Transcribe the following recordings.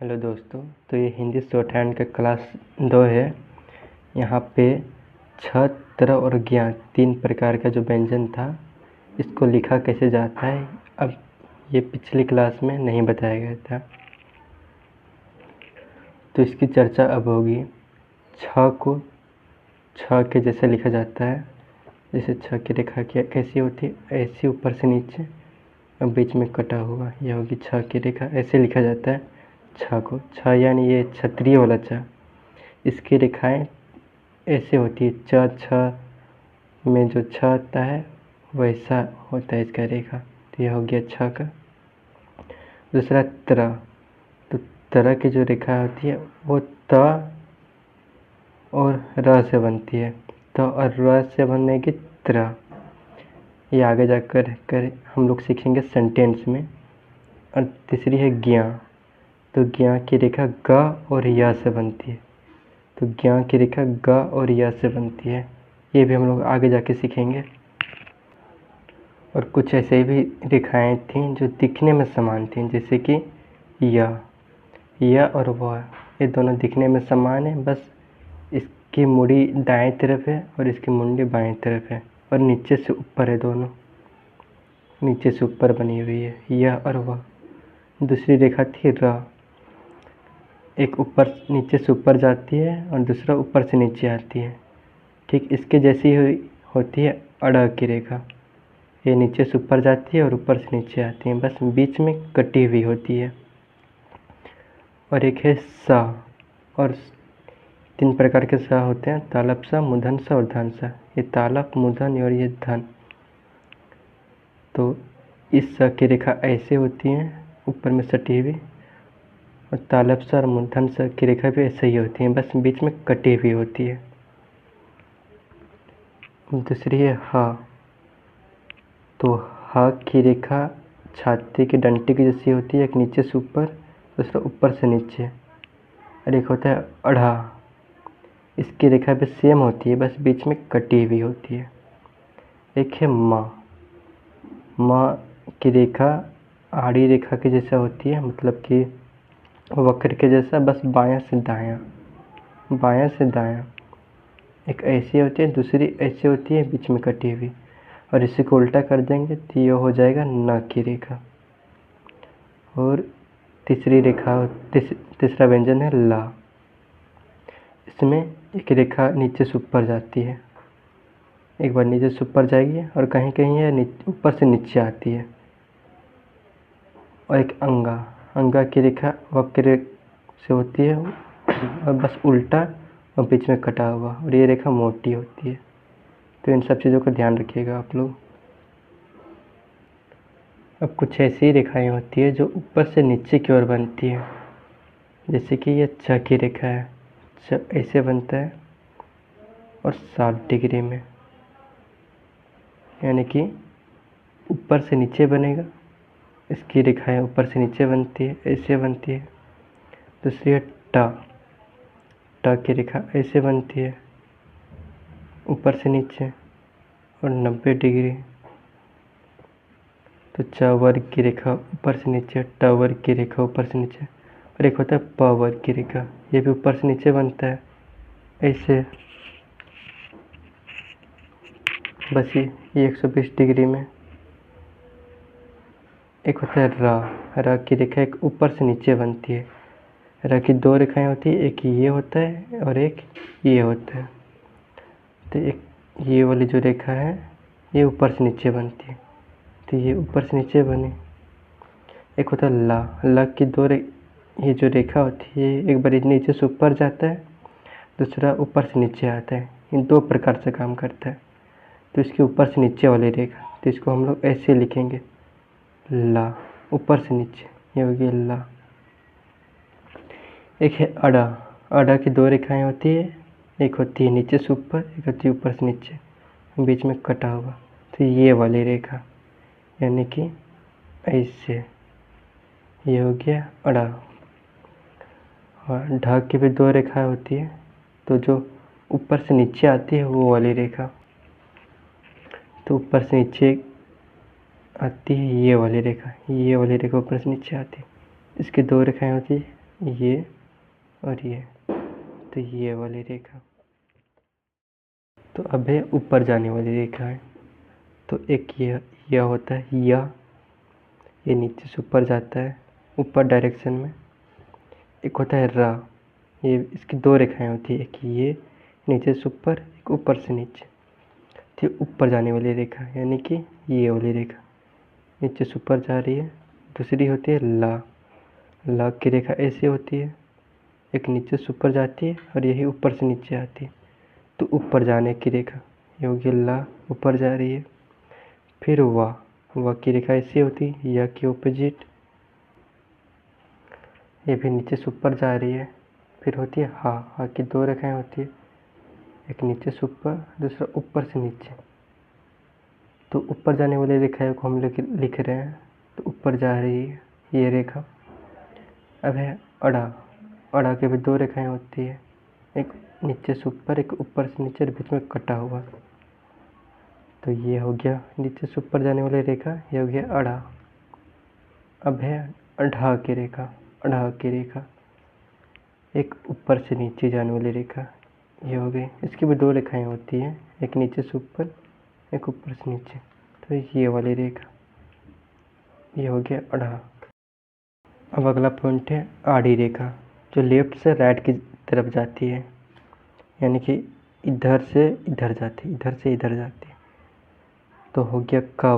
Hello दोस्तों, तो ये हिंदी शॉर्ट हैंड का क्लास 2 है। यहाँ पे छ, त्र और ज्ञ 3 प्रकार का जो व्यंजन था, इसको लिखा कैसे जाता है, अब ये पिछली क्लास में नहीं बताया गया था, तो इसकी चर्चा अब होगी। छ को छ के जैसे लिखा जाता है, जैसे छ की रेखा कैसी होती है, ऐसी ऊपर से नीचे और बीच में कटा हुआ, यह होगी छ की रेखा। ऐसे लिखा जाता है छ को। छ यानी ये क्षत्रिय वाला छ। इसकी रेखाएं ऐसे होती है, च छ में जो छ आता है वैसा होता है इसका रेखा। तो यह हो गया छ का। दूसरा त्र, तो त्र की जो रेखा होती है वो त और र से बनती है। त और र से बनेगी त्र। ये आगे जाकर हम लोग सीखेंगे सेंटेंस में। और तीसरी है ज्ञ, तो ज्ञ की रेखा ग और य से बनती है। तो ज्ञ की रेखा ग और य से बनती है, ये भी हम लोग आगे जाके सीखेंगे। और कुछ ऐसे भी रेखाएं थीं जो दिखने में समान थीं, जैसे कि य और व, ये दोनों दिखने में समान है, बस इसकी मुड़ी दाएं तरफ है और इसकी मुंडी बाएं तरफ है, और नीचे से ऊपर है, दोनों नीचे से ऊपर बनी हुई है, य और व। दूसरी रेखा थी र, एक ऊपर नीचे से ऊपर जाती है और दूसरा ऊपर से नीचे आती है। ठीक इसके जैसी होती है अड़ की रेखा। ये नीचे से ऊपर जाती है और ऊपर से नीचे आती है, बस बीच में कटी हुई होती है। और एक है स, और 3 प्रकार के स होते हैं, तालप स, मूर्धन स और धन स। ये तालप, मूर्धन और ये धन। तो इस स की रेखा ऐसे होती है, ऊपर में सटी हुई, और तालप स और मूर्धन स की रेखा भी ऐसे ही होती है, बस बीच में कटी हुई होती है। दूसरी है ह, तो ह की रेखा छाती की डंटी की जैसी होती है, एक नीचे से ऊपर, दूसरा ऊपर से नीचे। और एक होता है अढ़ा, इसकी रेखा भी सेम होती है, बस बीच में कटी हुई होती है। एक है म की रेखा आड़ी रेखा की जैसा होती है, मतलब कि वक्र के जैसा, बस बायां से दायां। एक ऐसी होती है, दूसरी ऐसी होती है, बीच में कटी हुई। और इसी को उल्टा कर देंगे तो ये हो जाएगा न की रेखा। और तीसरी रेखा तीसरा व्यंजन है ला। इसमें एक रेखा नीचे से ऊपर जाती है, एक बार नीचे से ऊपर जाएगी और कहीं कहीं है ऊपर से नीचे आती है। और एक अंगा की रेखा वक्र से होती है और बस उल्टा और बीच में कटा हुआ, और ये रेखा मोटी होती है। तो इन सब चीज़ों का ध्यान रखिएगा आप लोग। अब कुछ ऐसी रेखाएं होती है जो ऊपर से नीचे की ओर बनती है, जैसे कि ये छ की रेखा है, छ ऐसे बनता है और 60 डिग्री में, यानी कि ऊपर से नीचे बनेगा। इसकी रेखाएं ऊपर से नीचे बनती है, ऐसे बनती है। दूसरी है ट की रेखा ऐसे बनती है, ऊपर से नीचे और 90 डिग्री। तो च वर्ग की रेखा ऊपर से नीचे, ट वर्ग की रेखा ऊपर से नीचे। और एक होता है प वर्ग की रेखा, ये भी ऊपर से नीचे बनता है, ऐसे, बस ये 120 डिग्री में। एक होता है र की रेखा एक ऊपर से नीचे बनती है। र की 2 रेखाएं होती है, एक ये होता है और एक ये होता है। तो एक ये वाली जो रेखा है ये ऊपर से नीचे बनती है, तो ये ऊपर से नीचे बने। एक होता है ला की 2 ये जो रेखा होती है, एक बार नीचे से ऊपर जाता है, दूसरा ऊपर से नीचे आता है। इन 2 प्रकार से काम करता है। तो इसके ऊपर से नीचे वाली रेखा, तो इसको हम लोग ऐसे लिखेंगे, ला, ऊपर से नीचे, ये हो गया ला। एक है अड़ा की 2 रेखाएं होती है, एक होती है नीचे से ऊपर, एक होती है ऊपर से नीचे, बीच में कटा हुआ। तो ये वाली रेखा, यानी कि ऐसे, ये हो गया अड़ा। और ढ की भी 2 रेखाएं होती है, तो जो ऊपर से नीचे आती है वो वाली रेखा, तो ऊपर से नीचे आती है ये वाली रेखा ऊपर से नीचे आती है। इसकी 2 रेखाएं होती है, ये और ये, तो ये वाली रेखा। तो अब है ऊपर जाने वाली रेखा है। तो एक यह होता है ये नीचे से ऊपर जाता है ऊपर डायरेक्शन में। एक होता है रा, ये इसकी दो रेखाएं होती है, एक ये नीचे से ऊपर, एक ऊपर से नीचे। तो ऊपर जाने वाली रेखा यानी कि ये वाली रेखा नीचे से ऊपर जा रही है। दूसरी होती है ला की रेखा ऐसी होती है, एक नीचे से ऊपर जाती है और यही ऊपर से नीचे आती है। तो ऊपर जाने की रेखा ये होगी ला, ऊपर जा रही है। फिर वाह की रेखा ऐसी होती है, या की ऑपोजिट, ये भी नीचे से ऊपर जा रही है। फिर होती है हा की दो रेखाएं होती है, एक नीचे से ऊपर, दूसरा ऊपर से नीचे। तो ऊपर जाने वाली रेखाएं को हम लिख रहे हैं, तो ऊपर जा रही है ये रेखा। अब है अड़ा के भी दो रेखाएं होती है, एक नीचे से ऊपर, एक ऊपर से नीचे, बीच में कटा हुआ। तो ये हो गया नीचे से ऊपर जाने वाली रेखा, ये हो गया अड़ा। अब है अढ़ा की रेखा, एक ऊपर से नीचे जाने वाली रेखा, ये हो गई। इसकी भी दो रेखाएं होती हैं, एक नीचे से ऊपर, एक ऊपर से नीचे। तो ये वाली रेखा, ये हो गया अढ़ा। अब अगला पॉइंट है आड़ी रेखा, जो लेफ्ट से राइट की तरफ जाती है, यानी कि इधर से इधर जाती है। तो हो गया का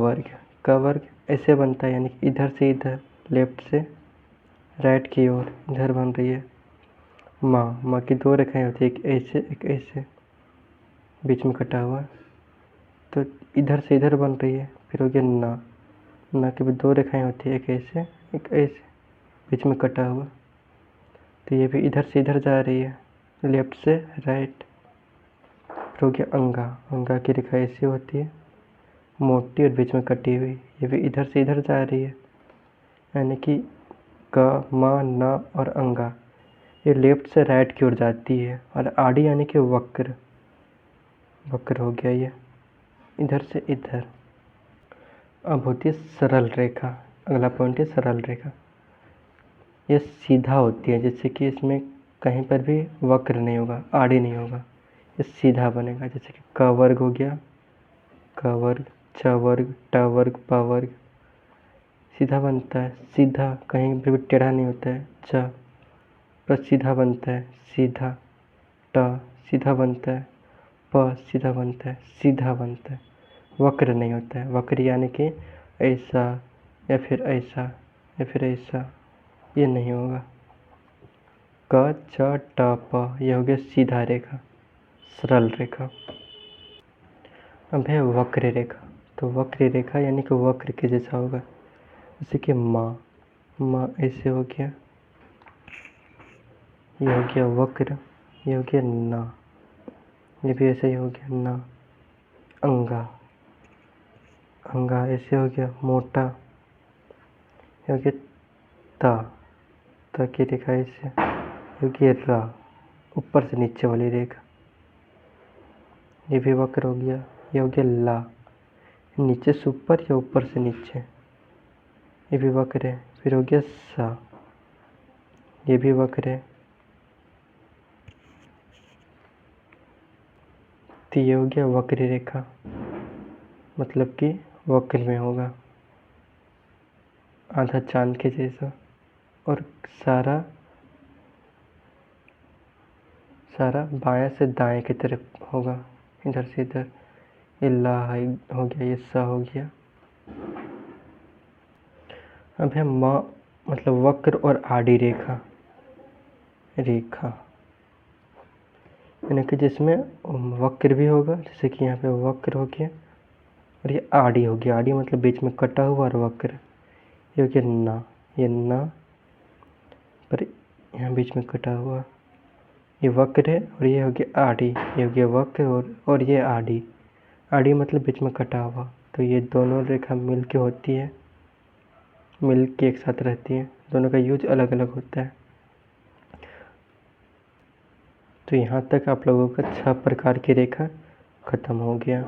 वर्ग ऐसे बनता है, यानी कि इधर से इधर, लेफ्ट से राइट की ओर इधर बन रही है। माँ की दो रेखाएं होती है, एक ऐसे बीच में कटा हुआ, तो इधर से इधर बन रही है। फिर हो गया ना की भी दो रेखाएं होती है, एक ऐसे बीच में कटा हुआ, तो ये भी इधर से इधर जा रही है, लेफ्ट से राइट। फिर हो गया अंगा की रेखा ऐसी होती है, मोटी और बीच में कटी हुई, ये भी इधर से इधर जा रही है, यानी कि क म न और अंगा ये लेफ्ट से राइट की ओर जाती है। और आड़ी यानी कि वक्र हो गया ये इधर से इधर। अब होती है सरल रेखा। अगला पॉइंट है सरल रेखा। ये सीधा होती है, जैसे कि इसमें कहीं पर भी वक्र नहीं होगा, आड़ी नहीं होगा, ये सीधा बनेगा। जैसे कि क वर्ग हो गया, क वर्ग, च वर्ग, ट वर्ग, प वर्ग, सीधा बनता है। सीधा कहीं पर भी टेढ़ा नहीं होता है। च पर सीधा बनता है, सीधा। ट सीधा बनता है, प सीधा बनता है, वक्र नहीं होता है। वक्र यानी कि ऐसा या फिर ऐसा या फिर ऐसा, ये नहीं होगा। क च ट प यह हो गया सीधा रेखा, सरल रेखा। अब है वक्र रेखा। तो वक्र रेखा यानी कि वक्र के जैसा होगा, जैसे कि माँ ऐसे हो गया, ये हो गया वक्र, ये हो गया ना, ये भी ऐसे ही हो गया ना। अंगा ऐसे हो गया मोटा, ये हो गया ता की रेखा ऐसे, ये हो गया रा, ऊपर से नीचे वाली रेखा, ये भी वक्र हो गया। ये हो गया ला, नीचे से ऊपर या ऊपर से नीचे, ये भी वक्र है। फिर हो गया सा, ये भी वक्र है। तो ये हो गया वक्र रेखा, मतलब कि वक्र में होगा, आधा चांद के जैसा। और सारा बाएं से दाएं की तरफ होगा, इधर से इधर। ये ला हो गया, ये सा हो गया। अब है म, मतलब वक्र और आड़ी रेखा यानी कि जिसमें वक्र भी होगा, जैसे कि यहाँ पे वक्र हो गया, और ये आड़ी हो गया। आड़ी मतलब बीच में कटा हुआ और वक्र। ये हो गया ना, ये ना पर यहाँ बीच में कटा हुआ, ये वक्र है। और ये हो गया आड़ी, ये हो गया वक्र और ये आड़ी मतलब बीच में कटा हुआ। तो ये दोनों रेखा मिल के होती है, मिल के एक साथ रहती है, दोनों का यूज अलग अलग होता है। तो यहाँ तक आप लोगों का 6 प्रकार की रेखा खत्म हो गया।